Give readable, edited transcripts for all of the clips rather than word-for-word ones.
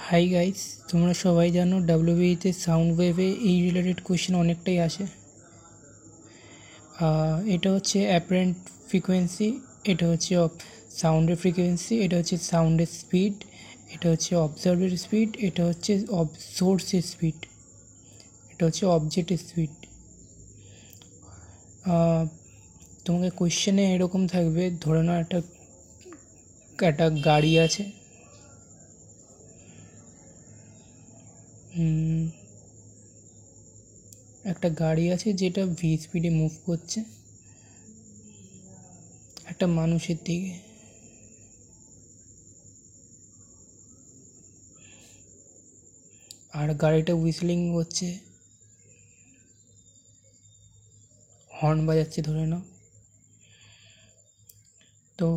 Hi guys, তোমরা সবাই জানো ডাব্লিউবিতে সাউন্ড ওয়েভে এই রিলেটেড কোয়েশ্চেন অনেকটাই আসে। এটা হচ্ছে অ্যাপারেন্ট ফ্রিকোয়েন্সি, এটা হচ্ছে সাউন্ডের ফ্রিকোয়েন্সি, এটা হচ্ছে সাউন্ডের স্পিড, এটা হচ্ছে অবজার্ভের স্পিড, এটা হচ্ছে সোর্সের স্পিড, এটা হচ্ছে অবজেক্টের স্পিড। তোমাকে কোয়েশ্চেনে এরকম থাকবে, ধরে নাও একটা গাড়ি আছে, যেটা ভি স্পিডে মুভ করছে একটা মানুষের দিকে। আর গাড়িটা হুইসলিং করছে, হর্ন বাজাচ্ছে ধরে নাও। তো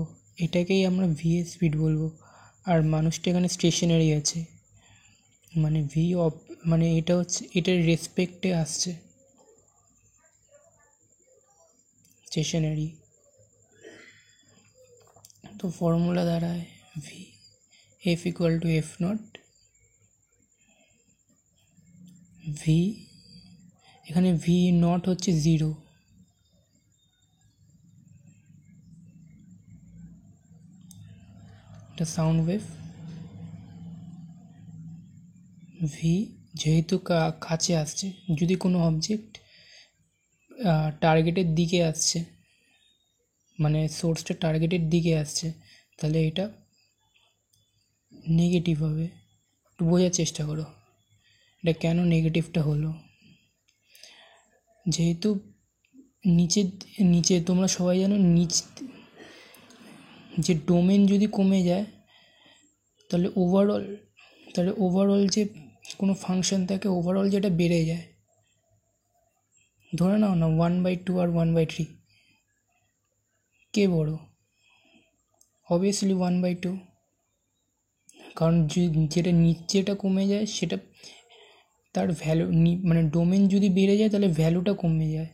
এটাকেই আমরা ভি এর স্পিড বলবো। আর মানুষটা এখানে স্টেশনারি আছে, মানে ভি অফ, মানে এটা হচ্ছে এটার রেসপেক্টে আসছে, স্টেশনারি। তো ফর্মুলা দাঁড়ায় V F equal to F not V, এখানে ভি নট হচ্ছে 0, এটা সাউন্ড ওয়েভ। ভি যেহেতু কাছে আসছে, যদি কোনো অবজেক্ট টার্গেটের দিকে আসছে, মানে সোর্সটা টার্গেটের দিকে আসছে, তাহলে এটা নেগেটিভ হবে। একটু বোঝার চেষ্টা করো এটা কেন নেগেটিভটা হলো। যেহেতু নিচে তোমরা সবাই জানো, যে ডোমেন যদি কমে যায় তাহলে ওভারঅল যে কোনো ফাংশন থাকে, ওভারঅল যেটা বেড়ে যায়। ধরে নাও না 1/2 আর 1/3, কে বড়? অবভিয়াসলি 1/2, কারণ যেটা নিচেটা কমে যায় সেটা তার ভ্যালু, মানে ডোমেন যদি বেড়ে যায় তাহলে ভ্যালুটা কমে যায়।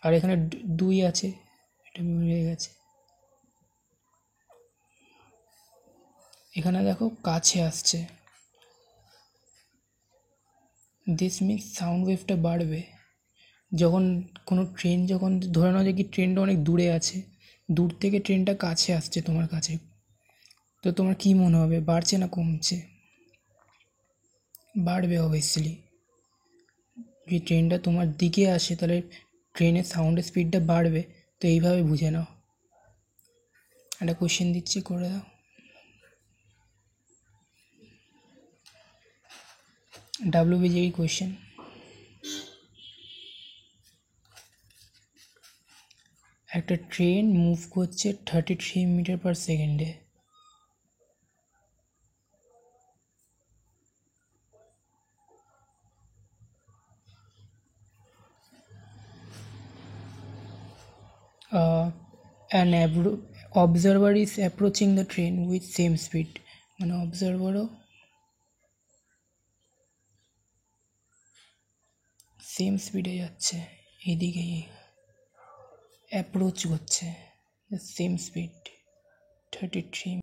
আর এখানে 2 আছে, এটা বেড়ে গেছে। এখানে দেখো কাছে আসছে, দিস মিনস সাউন্ড ওয়েভটা বাড়বে। যখন কোনো ট্রেন, যখন ধরে নাও যে কি ট্রেনটা অনেক দূরে আছে, দূর থেকে ট্রেনটা কাছে আসছে তোমার কাছে, তো তোমার কী মনে হবে, বাড়ছে না কমছে? বাড়বে অবভিয়াসলি। যদি ট্রেনটা তোমার দিকে আসে তাহলে ট্রেনের সাউন্ডের স্পিডটা বাড়বে। তো এইভাবে বুঝে নাও। একটা কোশ্চেন দিচ্ছি, করে দাও। ডাব্লিউবিজিই কোশ্চেন। একটা ট্রেন মুভ করছে 33 মিটার পার সেকেন্ডে। An observer is approaching the train with same speed, মানে অবজারভারও সেম স্পিডে যাচ্ছে, এদিকেই অ্যাপ্রোচ করছে, সেম স্পিড 33।